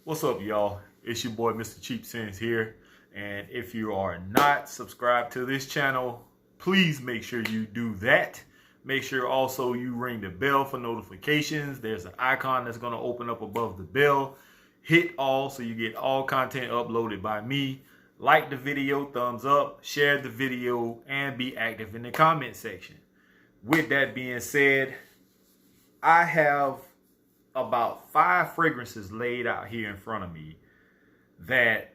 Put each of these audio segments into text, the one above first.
What's up, y'all? It's your boy, Mr. Cheap Sense here. And if you are not subscribed to this channel, please make sure you do that. Make sure also you ring the bell for notifications. There's an icon that's going to open up above the bell. Hit all so you get all content uploaded by me. Like the video, thumbs up, share the video, and be active in the comment section. With that being said, I have about 5 fragrances laid out here in front of me that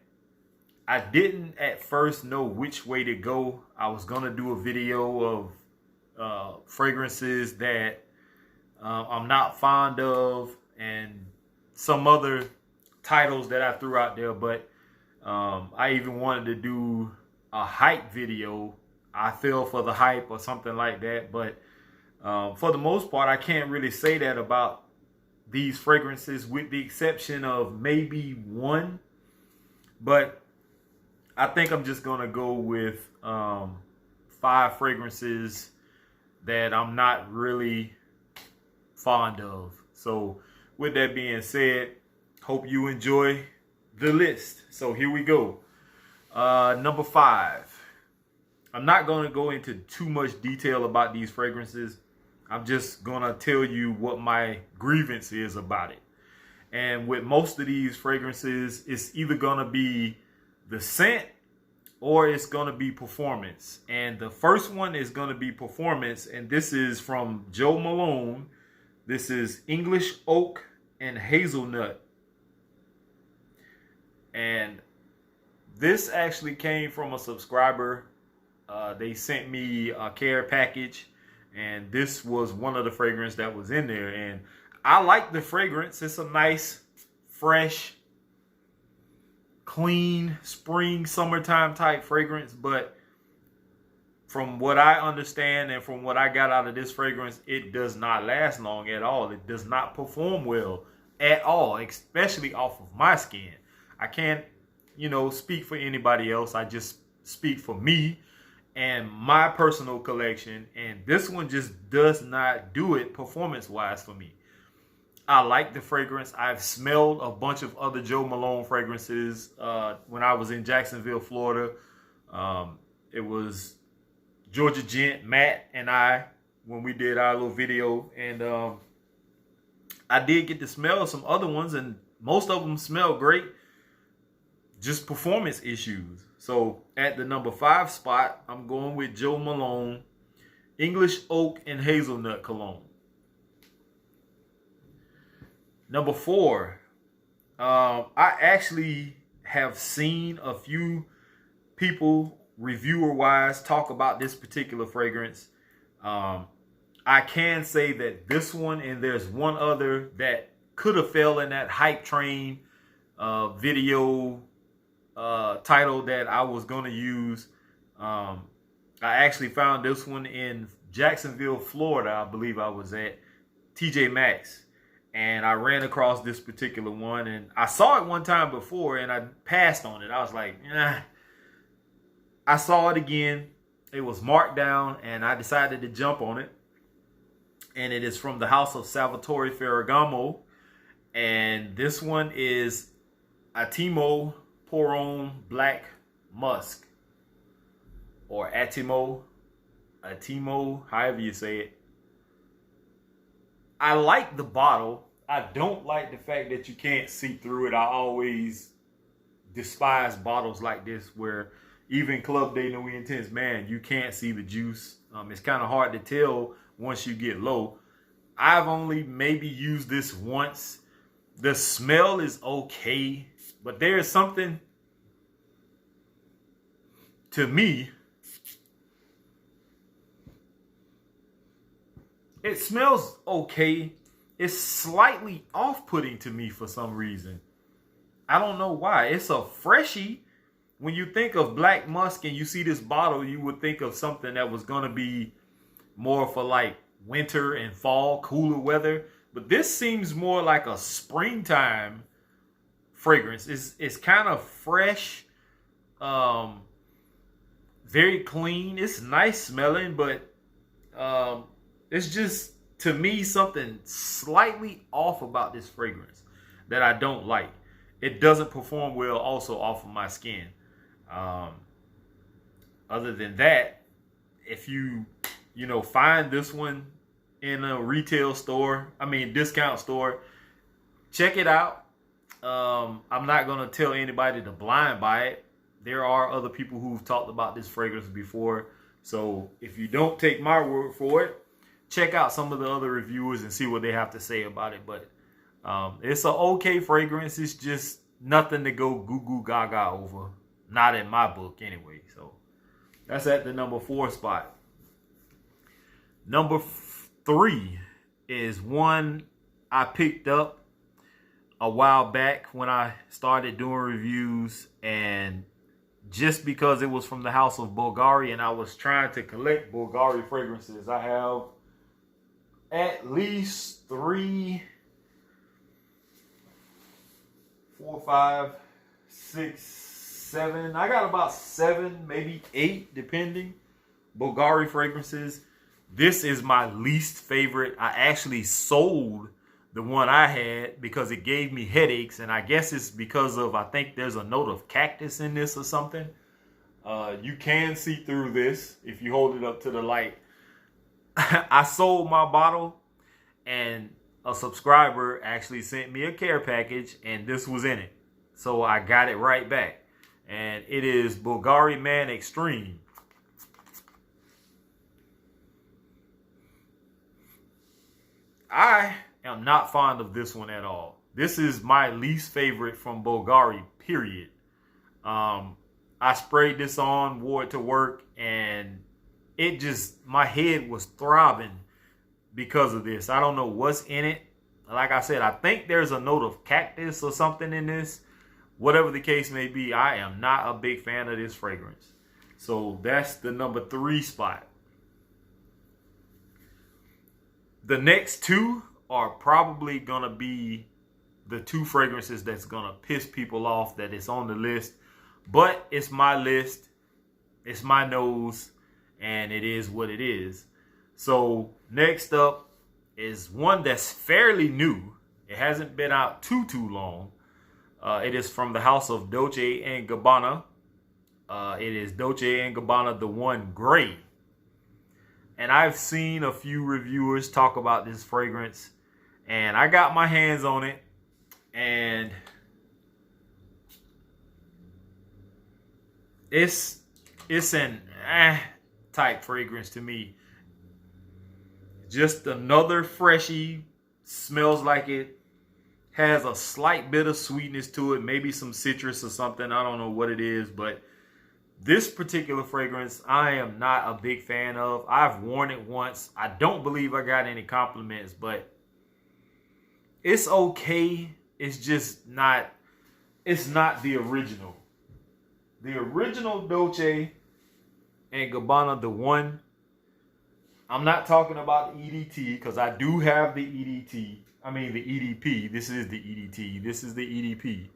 I didn't at first know which way to go. I was going to do a video of fragrances that I'm not fond of and some other titles that I threw out there, but I even wanted to do a hype video. I fell for the hype or something like that, but for the most part, I can't really say that about these fragrances with the exception of maybe one. But I think I'm just going to go with 5 fragrances that I'm not really fond of. So with that being said, hope you enjoy the list. So here we go. Number 5. I'm not going to go into too much detail about these fragrances. I'm just going to tell you what my grievance is about it. And with most of these fragrances, it's either going to be the scent or it's going to be performance. And the first one is going to be performance. And this is from Joe Malone. This is English Oak and Hazelnut. And this actually came from a subscriber. They sent me a care package. And this was one of the fragrances that was in there. And I like the fragrance. It's a nice, fresh, clean, spring, summertime type fragrance. But from what I understand and from what I got out of this fragrance, it does not last long at all. It does not perform well at all, especially off of my skin. I can't, speak for anybody else. I just speak for me and my personal collection, and this one just does not do it performance-wise for me. I like the fragrance. I've smelled a bunch of other Joe Malone fragrances when I was in Jacksonville, Florida. It was Georgia Gent, Matt, and I when we did our little video, and I did get to smell some other ones, and most of them smell great. Just performance issues. So at the number 5 spot, I'm going with Joe Malone, English Oak and Hazelnut Cologne. Number 4, I actually have seen a few people reviewer-wise talk about this particular fragrance. I can say that this one and there's one other that could have fell in that hype train video title that I was going to use. I actually found this one in Jacksonville, Florida. I believe I was at TJ Maxx, and I ran across this particular one, and I saw it one time before and I passed on it. I was like, I saw it again. It was marked down and I decided to jump on it. And it is from the house of Salvatore Ferragamo, and this one is Attimo Poron Black Musk, or Attimo, however you say it. I like the bottle. I don't like the fact that you can't see through it. I always despise bottles like this where even Club de Nuit Intense, man, you can't see the juice. It's kind of hard to tell once you get low. I've only maybe used this once. The smell is okay, but there is something to me. It smells okay. It's slightly off-putting to me for some reason. I don't know why. It's a freshie. When you think of black musk and you see this bottle, you would think of something that was going to be more for like winter and fall, cooler weather. But this seems more like a springtime fragrance. It's kind of fresh, very clean. It's nice smelling, but it's just, to me, something slightly off about this fragrance that I don't like. it doesn't perform well also off of my skin. Other than that, if you find this one in a retail store, discount store, check it out. I'm not going to tell anybody to blind buy it. There are other people who've talked about this fragrance before. So if you don't take my word for it, check out some of the other reviewers and see what they have to say about it. But it's an okay fragrance. It's just nothing to go goo goo gaga over. Not in my book anyway. So that's at the number 4 spot. Number 3 is one I picked up a while back when I started doing reviews, and just because it was from the house of Bulgari and I was trying to collect Bulgari fragrances, I have at least 3, 4, 5, 6, 7. I got about 7, maybe 8, depending, Bulgari fragrances. This is my least favorite. I actually sold the one I had because it gave me headaches, and I guess it's because of, I think there's a note of cactus in this or something. You can see through this if you hold it up to the light. I sold my bottle, and a subscriber actually sent me a care package, and this was in it. So I got it right back. And it is Bulgari Man Extreme. I am not fond of this one at all. This is my least favorite from Bulgari, period. I sprayed this on, wore it to work, and it just, my head was throbbing because of this. I don't know what's in it. Like I said, I think there's a note of cactus or something in this. Whatever the case may be, I am not a big fan of this fragrance. So that's the number 3 spot. The next 2 are probably going to be the 2 fragrances that's going to piss people off that is on the list. But it's my list, it's my nose, and it is what it is. So next up is one that's fairly new. It hasn't been out too long. It is from the house of Dolce and Gabbana. It is Dolce and Gabbana The One Gray. And I've seen a few reviewers talk about this fragrance, and I got my hands on it, and it's an type fragrance to me. Just another freshie. Smells like it has a slight bit of sweetness to it, maybe some citrus or something. I don't know what it is, but this particular fragrance I am not a big fan of. I've worn it once. I don't believe I got any compliments, but it's okay. It's just not, it's not the original. The original Dolce and Gabbana, the one. I'm not talking about the EDT because I do have the EDT. I mean the EDP. This is the EDT. This is the EDP.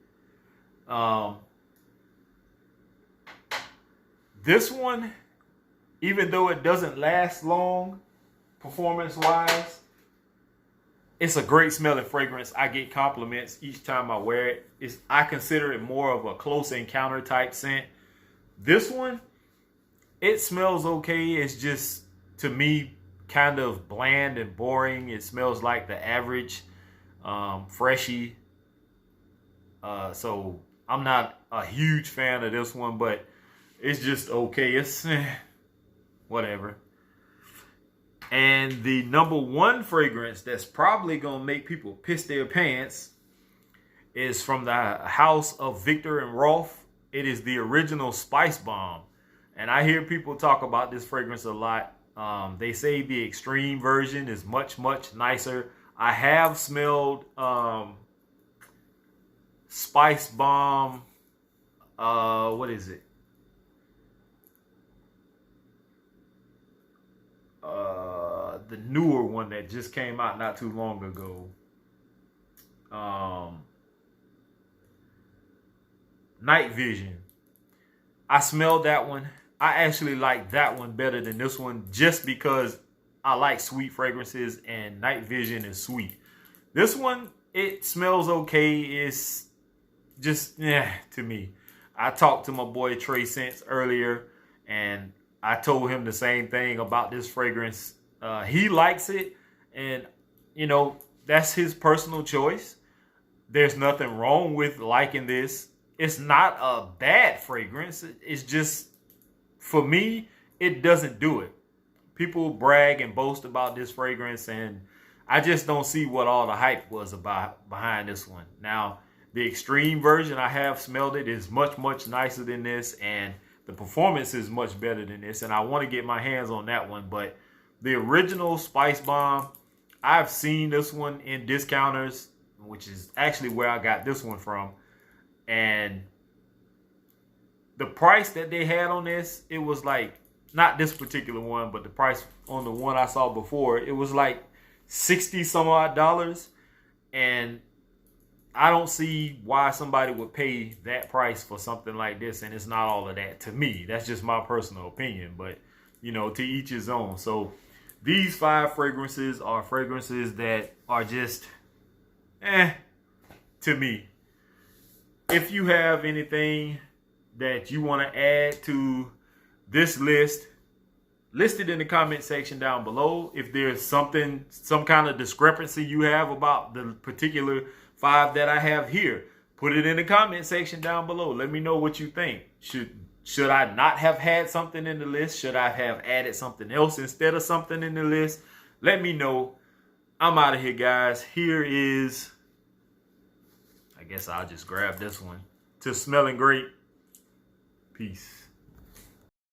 This one, even though it doesn't last long, performance-wise, it's a great smelling fragrance. I get compliments each time I wear it. I consider it more of a close encounter type scent. This one, it smells okay. It's just, to me, kind of bland and boring. It smells like the average freshie. So I'm not a huge fan of this one, but it's just okay. It's whatever. And the number 1 fragrance that's probably going to make people piss their pants is from the house of Viktor&Rolf. It is the original Spicebomb. And I hear people talk about this fragrance a lot. They say the extreme version is much, much nicer. I have smelled Spicebomb. What is it? The newer one that just came out not too long ago. Night Vision. I smelled that one. I actually like that one better than this one just because I like sweet fragrances and Night Vision is sweet. This one, it smells okay. just, yeah, to me. I talked to my boy Trey Sense earlier, and I told him the same thing about this fragrance. He likes it, and, you know, that's his personal choice. There's nothing wrong with liking this. It's not a bad fragrance. It's just, for me, it doesn't do it. People brag and boast about this fragrance, and I just don't see what all the hype was about behind this one. Now, the extreme version, I have smelled it, is much, much nicer than this, and the performance is much better than this, and I want to get my hands on that one. But the original Spicebomb, I've seen this one in discounters, which is actually where I got this one from. And the price that they had on this, it was like, not this particular one, but the price on the one I saw before, it was like 60 some odd dollars. And I don't see why somebody would pay that price for something like this, and it's not all of that to me. That's just my personal opinion, but, you know, to each his own. So these 5 fragrances are fragrances that are just, to me. If you have anything that you want to add to this list, list it in the comment section down below. If there's something, some kind of discrepancy you have about the particular 5 that I have here, put it in the comment section down below. Let me know what you think. Should I not have had something in the list? Should I have added something else instead of something in the list? Let me know. I'm out of here, guys. Here is, I guess I'll just grab this one. To Smelling Great. Peace.